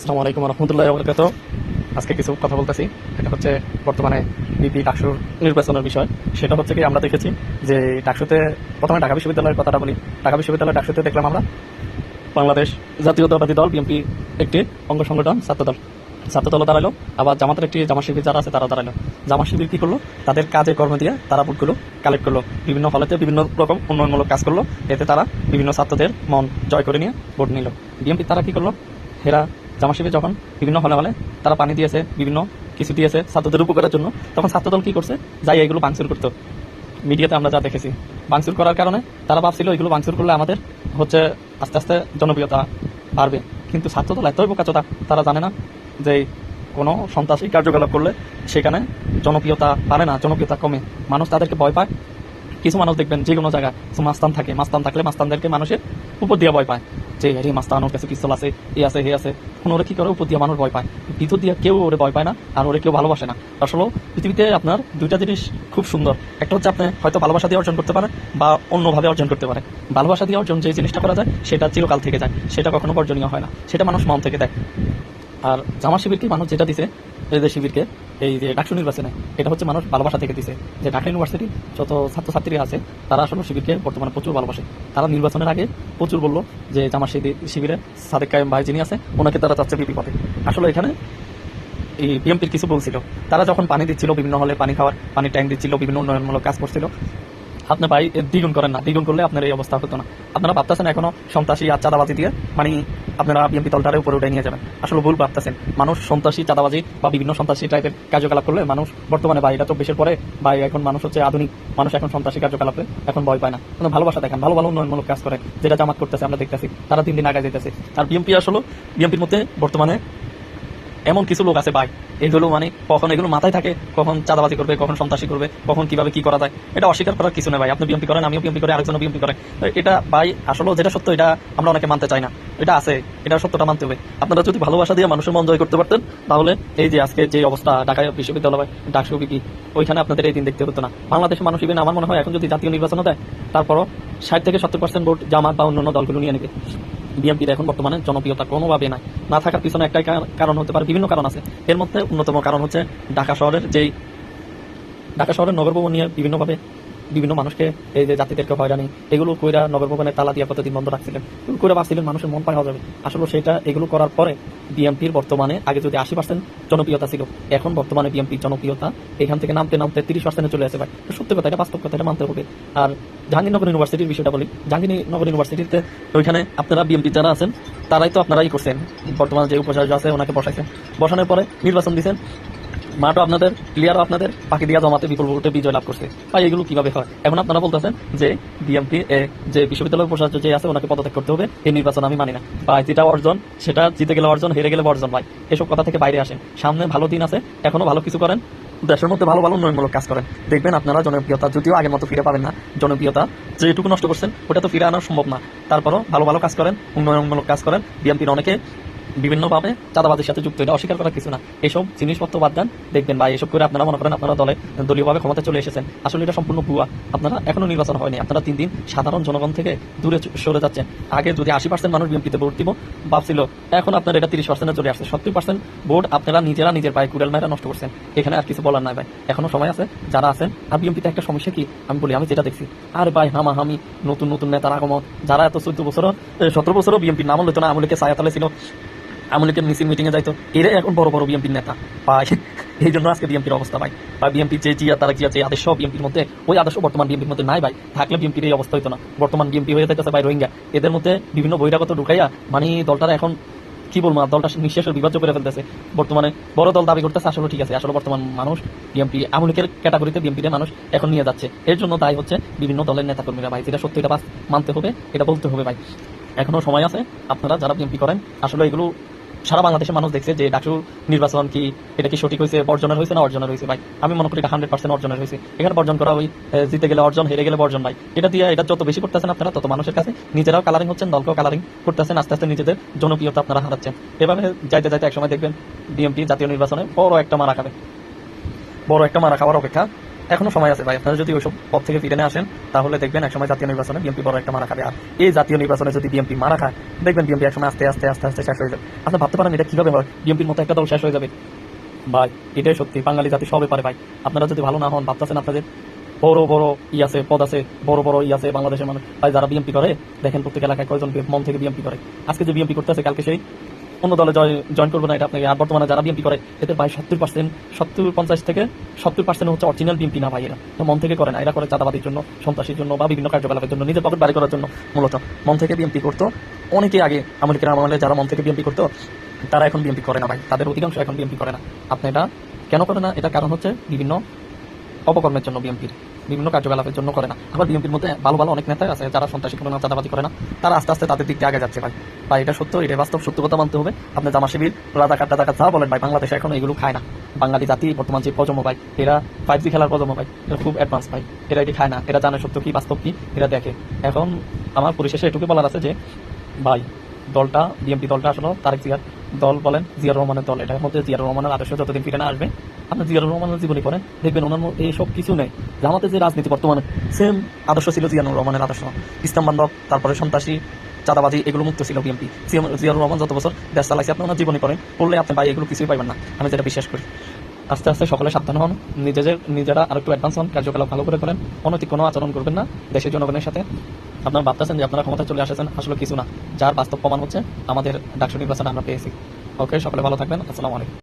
আসসালামু আলাইকুম রহমতুল্লাহ বরকাত। আজকে কিছু কথা বলতেছি। এটা হচ্ছে বর্তমানে বিপি ডাকসুর নির্বাচনের বিষয়। সেটা হচ্ছে কি, আমরা দেখেছি যে ডাকসুতে প্রথমে ঢাকা বিশ্ববিদ্যালয়ের কথাটা বলি। ঢাকা বিশ্ববিদ্যালয় ডাকসুতে দেখলাম আমরা বাংলাদেশ জাতীয়তাবাদী দল বিএনপি একটি অঙ্গ সংগঠন ছাত্রদলও দাঁড়ালো, আবার জামাতের একটি জামাত শিবির যারা আছে তারা দাঁড়ালো। জামাত শিবির কি করলো, তাদের কাজে কর্ম দিয়ে তারা ভোটগুলো কালেক্ট করলো, বিভিন্ন হলেতে বিভিন্ন রকম উন্নয়নমূলক কাজ করলো, এতে তারা বিভিন্ন ছাত্রদের মন জয় করে নিয়ে ভোট নিল। বিএনপি তারা কি করলো, হেরা জামাত শিবির যখন বিভিন্ন হলে হলে তারা পানি দিয়েছে, বিভিন্ন কিছু দিয়েছে ছাত্রদের উপকারের জন্য, তখন ছাত্রদল কি করছে, যাই এগুলো ভাঙচুর করতো। মিডিয়াতে আমরা যা দেখেছি, ভাঙচুর করার কারণে তারা ভাবছিল এগুলো ভাঙচুর করলে আমাদের হচ্ছে আস্তে আস্তে জনপ্রিয়তা বাড়বে। কিন্তু ছাত্রদল এতই বোকাচোদা, তারা জানে না যে কোনো সন্ত্রাসী কার্যকলাপ করলে সেখানে জনপ্রিয়তা বাড়ে না, জনপ্রিয়তা কমে, মানুষ তাদেরকে ভয় পায়। কিছু মানুষ দেখবেন যে কোনো জায়গায় মাস্তান থাকে, মাস্তান থাকলে মাস্তানদেরকে মানুষের উপর দিয়ে ভয় পায়, যে আরে মাস্তান, ওর কাছে পিস্তল আছে, এ আছে হে আছে, কোন ওরা কি করে উপর দিয়ে মানুষ ভয় পায়, ভিতর দিয়ে কেউ ওরে ভয় পায় না, আর ওরে কেউ ভালোবাসে না। আসলে পৃথিবীতে আপনার দুইটা জিনিস খুব সুন্দর, একটা হচ্ছে আপনি হয়তো ভালোবাসা দিয়ে অর্জন করতে পারেন বা অন্যভাবে অর্জন করতে পারেন। ভালোবাসা দিয়ে অর্জন যে জিনিসটা করা যায় সেটা চিরকাল থেকে যায়, সেটা কখনো বর্জনীয় হয় না, সেটা মানুষ মন থেকে দেয়। আর জামাত শিবিরকে মানুষ যেটা দিছে, এই যে শিবিরকে এই যে ডাকসু নির্বাচনে, এটা হচ্ছে মানুষ ভালোবাসা থেকে দিছে। যে ঢাকা ইউনিভার্সিটি যত ছাত্রছাত্রীরা আছে তারা আসলে শিবিরকে বর্তমানে প্রচুর ভালোবাসে। তারা নির্বাচনের আগে প্রচুর বললো যে জামাত শিবিরে সাদেক কায়েম ভাই যিনি আছে ওনাকে তারা চাচ্ছে বিপি পথে। আসলে এখানে এই বিএনপির কিছু বলছিল, তারা যখন পানি দিচ্ছিল বিভিন্ন হলে, পানি খাওয়ার পানি ট্যাঙ্ক দিচ্ছিল, বিভিন্ন উন্নয়নমূলক কাজ করছিল, আপনি ভাই দ্বিগুণ করেন না, দ্বিগুণ করলে আপনার এই অবস্থা হতো না। আপনারা ভাবতেছেন এখনো সন্ত্রাসী আর চাঁদাবাজি দিয়ে মানে আপনারা বিএনপি দলটারে উপরে উঠে নিয়ে যাবেন, আসলে ভুল ভাবতেছেন। মানুষ সন্ত্রাসী চাঁদাবাজি বা বিভিন্ন সন্ত্রাসী টাইপের কার্যকলাপ করলে মানুষ বর্তমানে ভাই এটা 24-এর পরে ভাই এখন মানুষ হচ্ছে আধুনিক মানুষ, এখন সন্ত্রাসী কার্যকলাপে এখন ভয় পায় না, কোনো ভালোবাসা দেখেন, ভালো ভালো উন্নয়নমূলক কাজ করেন, যেটা জামাত করতেছে আমরা দেখতেছি, তারা দিন দিন আগে যেতেছে। আর বিএনপি আসলে বিএনপির মধ্যে বর্তমানে এমন কিছু লোক আছে ভাই, এগুলো মানে কখন এগুলো মাথায় থাকে, কখন চাঁদাবাজি করবে, কখন সন্ত্রাসী করবে, কখন কিভাবে কি করা যায়, এটা অস্বীকার করার কিছু নেই ভাই। আপনি বিএনপি করেন, আমিও বিএনপি করি, আরেকজনও বিএনপি করে, এটা ভাই আসলে যেটা সত্য এটা আমরা অনেকে মানতে চাই না, এটা আছে, এটা সত্যটা মানতে হবে। আপনারা যদি ভালোবাসা দিয়ে মানুষের মন জয় করতে পারতেন, তাহলে এই যে আজকে যে অবস্থা ঢাকা বিশ্ববিদ্যালয় ডাকসু বিপি, ওইখানে আপনাদের এই দিন দেখতে হতো না। বাংলাদেশের মানুষ ইভেন আমার মনে হয় এখন যদি জাতীয় নির্বাচনও দেয়, তারপরও 60-70% ভোট জামাত বা অন্যান্য দলগুলো নিয়ে নেবে। বিএনপির এখন বর্তমানে জনপ্রিয়তা কোনোভাবে নাই, না থাকার পিছনে একটাই কারণ হতে পারে, বিভিন্ন কারণ আছে, এর মধ্যে অন্যতম কারণ হচ্ছে ঢাকা শহরের নগর ভবন নিয়ে বিভিন্নভাবে বিভিন্ন মানুষকে এই যে জাতিদেরকে হয়রানি, এগুলো কইরা নগর ভবনের তালা দিয়ে কতদিন বন্ধ রাখছিলেন, কইরা ভাবছিলেন মানুষের মন পাওয়া যাবে। আসলে সেটা এগুলো করার পরে বিএনপির বর্তমানে আগে যদি 80% জনপ্রিয়তা ছিল, এখন বর্তমানে বিএনপির জনপ্রিয়তা এখান থেকে নামতে নামতে 30% চলে আসে ভাই। সত্যি কথা, এটা বাস্তব কথা, এটা মানতে হবে। আর জাহাঙ্গীরনগর ইউনিভার্সিটির বিষয়টা বলি, জাহাঙ্গীরনগর ইউনিভার্সিটিতে ওইখানে আপনারা বিএনপি যারা আছেন তারাই তো আপনারাই করছেন, বর্তমানে যে উপাচার্য আছে ওনাকে বসাইছেন, বসানোর পরে নির্বাচন দিচ্ছেন, মাঠও আপনাদের, প্লেয়ারও আপনাদের, পাখি দিয়া জমাতে বিপুল ভোটে বিজয় লাভ করছে। ভাই এগুলো কিভাবে হয়? এখন আপনারা বলতেছেন যে বিএনপি যে বিশ্ববিদ্যালয়ের প্রশাসক যে আছে ওনাকে পদত্যাগ করতে হবে, এই নির্বাচন আমি মানি না ভাই। যেটা অর্জন সেটা জিতে গেলে অর্জন, হেরে গেলে বর্জন ভাই। এসব কথা থেকে বাইরে আসেন, সামনে ভালো দিন আছে, এখনো ভালো কিছু করেন, দেশের মধ্যে ভালো ভালো উন্নয়নমূলক কাজ করেন, দেখবেন আপনারা জনপ্রিয়তা যদিও আগের মতো ফিরে পাবেন না, জনপ্রিয়তা যেটুকু নষ্ট করছেন ওটা তো ফিরে আনা সম্ভব না, তারপরও ভালো ভালো কাজ করেন, উন্নয়নমূলক কাজ করেন। বিএনপির অনেকে বিভিন্নভাবে চাঁদাবাজির সাথে যুক্ত, এটা অস্বীকার করার কিছু না। এইসব জিনিসপত্র বাদ দেন, দেখবেন ভাই এসব করে আপনারা মনে করেন আপনারা দলীয়ভাবে ক্ষমতায় চলে এসেছেন, আসলে এটা সম্পূর্ণ ভুয়া। আপনারা এখনো নির্বাচন হয়নি, আপনারা দিন দিন সাধারণ জনগণ থেকে দূরে সরে যাচ্ছেন। আগে যদি 80% মানুষ বিএনপিতে ভোট দিব ভাবছিল, এখন আপনার এটা 30% চলে আসছে, 70% ভোট আপনারা নিজের পায়ে কুড়াল মায়েরা নষ্ট করছেন। এখানে আর কিছু বলার নাই ভাই, এখনো সময় আছে যারা আছেন। আর বিএনপিতে একটা সমস্যা কি আমি যেটা দেখছি, আর ভাই হামাহামি নতুন নতুন নেতার আগমন, যারা এত 17 বছরও বিএনপির নাম লইতো না, আমলিকে ছায়াতলে ছিল, আমলিকে মিছিল মিটিং এ যাইতো, এরা এখন বড় বড় বিএনপির নেতা পাই। এই জন্য আজকে বিএনপির অবস্থা ভাই। বা বিএনপি যে আদর্শ বিএনপির মধ্যে, ওই আদর্শ বর্তমান বিএনপির মধ্যে নাই ভাই। থাকলে বিএনপির এই অবস্থা হইতো না। বর্তমান বিএনপি হয়ে যাইতেছে ভাই রোহিঙ্গা, এদের মধ্যে বিভিন্ন বহিরাগত ঢুকাইয়া মানে দলটারা এখন কি বলবো, দলটা নিঃশেষের বিভাজ্য করে ফেলতেছে। বর্তমানে বড় দল দাবি করতেছে, আসলে ঠিক আছে, আসলে বর্তমান মানুষ বিএনপি আমলিকের ক্যাটাগরিতে বিএনপির মানুষ এখন নিয়ে যাচ্ছে। এর জন্য দায়ী হচ্ছে বিভিন্ন দলের নেতাকর্মীরা ভাই। যেটা সত্যি এটা মানতে হবে, এটা বলতে হবে ভাই। এখনো সময় আছে, আপনারা যারা বিএনপি করেন, আসলে এগুলো সারা বাংলাদেশের মানুষ দেখছে যে ডাকসু নির্বাচন কি, এটা কি সঠিক হয়েছে, বর্জনের হয়েছে না অর্জনের হয়েছে ভাই। আমি মনে করি এটা 100% অর্জনের হয়েছে। এখানে বর্জন করা ওই জিতে গেলে অর্জন, হেরে গেলে বর্জন ভাই। এটা দিয়ে এটা যত বেশি করতেছেন আপনারা, তত মানুষের কাছে নিজেরাও কালারিং হচ্ছেন, দলকেও কালারিং করতেছেন, আস্তে আস্তে নিজেদের জনপ্রিয়তা আপনারা হারাচ্ছেন। এভাবে যাইতে যাইতে একসময় দেখবেন বিএনপি জাতীয় নির্বাচনে বড় একটা মারা খাওয়ার অপেক্ষা এখনো সময় আছে ভাই, আপনারা যদি ওইসব পথ থেকে ফিরে না আসেন তাহলে দেখবেন একসময় জাতীয় নির্বাচনে বিএনপি বড় একটা মারা খাবে। আর এই জাতীয় নির্বাচনে যদি বিএনপি মারা খায়, দেখবেন বিএনপি একসময় আস্তে আস্তে আস্তে আস্তে শেষ হয়ে যাবে। আপনি ভাবতে পারেন এটা কিভাবে হয়, বিএনপির মতো একটা দল শেষ হয়ে যাবে? ভাই এটাই সত্যি, বাঙালি জাতি সবে পারে ভাই। আপনারা যদি ভালো না হন, ভাবতেছেন আপনাদের বড় বড় আছে, পদ আছে, বড় বড় আছে বাংলাদেশের মানুষ। ভাই যারা বিএনপি করে দেখেন প্রত্যেক এলাকায় কয়জন মন থেকে বিএনপি করে। আজকে যে বিএনপি করতে আছে কালকে সেই অন্য দলে জয়েন করবো না, এটা আপনাকে। আর বর্তমানে যারা বিএনপি করে এদের ভাই 70%, 50 থেকে 70% হচ্ছে অরিজিনাল বিএনপি না ভাই। এরা মন থেকে করে না, এরা করে চাঁদাবাদির জন্য, সন্ত্রাসীর জন্য বা বিভিন্ন কার্যকলাপের জন্য, নিজের পকেট বাড়ি করার জন্য। মূলত মন থেকে বিএনপি করতো অনেকে আগে আমেরিকার আমলে, যারা মন থেকে বিএনপি করতো তারা এখন বিএনপি করে না ভাই। তাদের অধিকাংশ এখন বিএনপি করে না। আপনি এটা কেন করে না? এটার কারণ হচ্ছে বিভিন্ন অপকর্মের জন্য, বিএনপির বিভিন্ন কার্যকলাপের জন্য করে না। আবার বিএনপির মধ্যে ভালো ভালো অনেক নেতা আছে যারা সন্ত্রাসী করে না, চাঁদাবাদি করে না, তারা আস্তে আস্তে তাদের দিক দিয়ে আগে যাচ্ছে ভাই। ভাই এটা সত্য, এটা বাস্তব সত্য কথা মানতে হবে। আপনি জামা শিবির, রাজাকার টাজাকার যা বলেন ভাই, বাংলাদেশে এখন এগুলো খায় না। বাঙালি জাতি বর্তমান যে প্রজন্ম ভাই, এরা 5G খেলার প্রজন্ম ভাই, এরা খুব অ্যাডভান্স ভাই। এরা এটি খায় না, এরা জানে সত্য কি বাস্তব কি, এরা দেখে। এখন আমার পরিশেষে এটুকু বলার আছে যে ভাই দলটা, বিএনপি দলটা আসলে তারেক জিয়ার দল বলেন, জিয়াউর রহমানের দল। এটার মধ্যে জিয়াউর রহমানের আদর্শ যতদিন ফিরে না আসবে, আপনি জিয়াউর রহমানের জীবনী পড়েন, দেখবেন ওনার মধ্যে এইসব কিছু নেই। জামাতের যে রাজনীতি বর্তমানে সেম আদর্শ ছিল জিয়াউর রহমানের আদর্শ। ইসলাম বান্ধব, তারপরে সন্ত্রাসী, চাঁদাবাজি, এগুলো মুক্ত ছিল বিএনপি। জিয়াউর রহমান যত বছর দেশ চালাইছে, আপনি ওনার জীবনী পড়েন, পড়লে আপনি ভাই এগুলো কিছুই পাইবেন না, আমি যেটা বিশ্বাস করি। আস্তে আস্তে সকলে সাবধান হন, নিজেরা আর একটু অ্যাডভান্স হন, কার্যকলাপ ভালো করে করেন, অনৈতিক কোনো আচরণ করবেন না দেশের জনগণের সাথে। আপনারা ভাবতেছেন যে আপনারা ক্ষমতায় চলে আসেছেন, আসলে কিছু না। যার বাস্তব প্রমাণ হচ্ছে আমাদের ডাকসু নির্বাচনে আমরা পেয়েছি। ওকে, সকলে ভালো থাকবেন। আসসালামু আলাইকুম।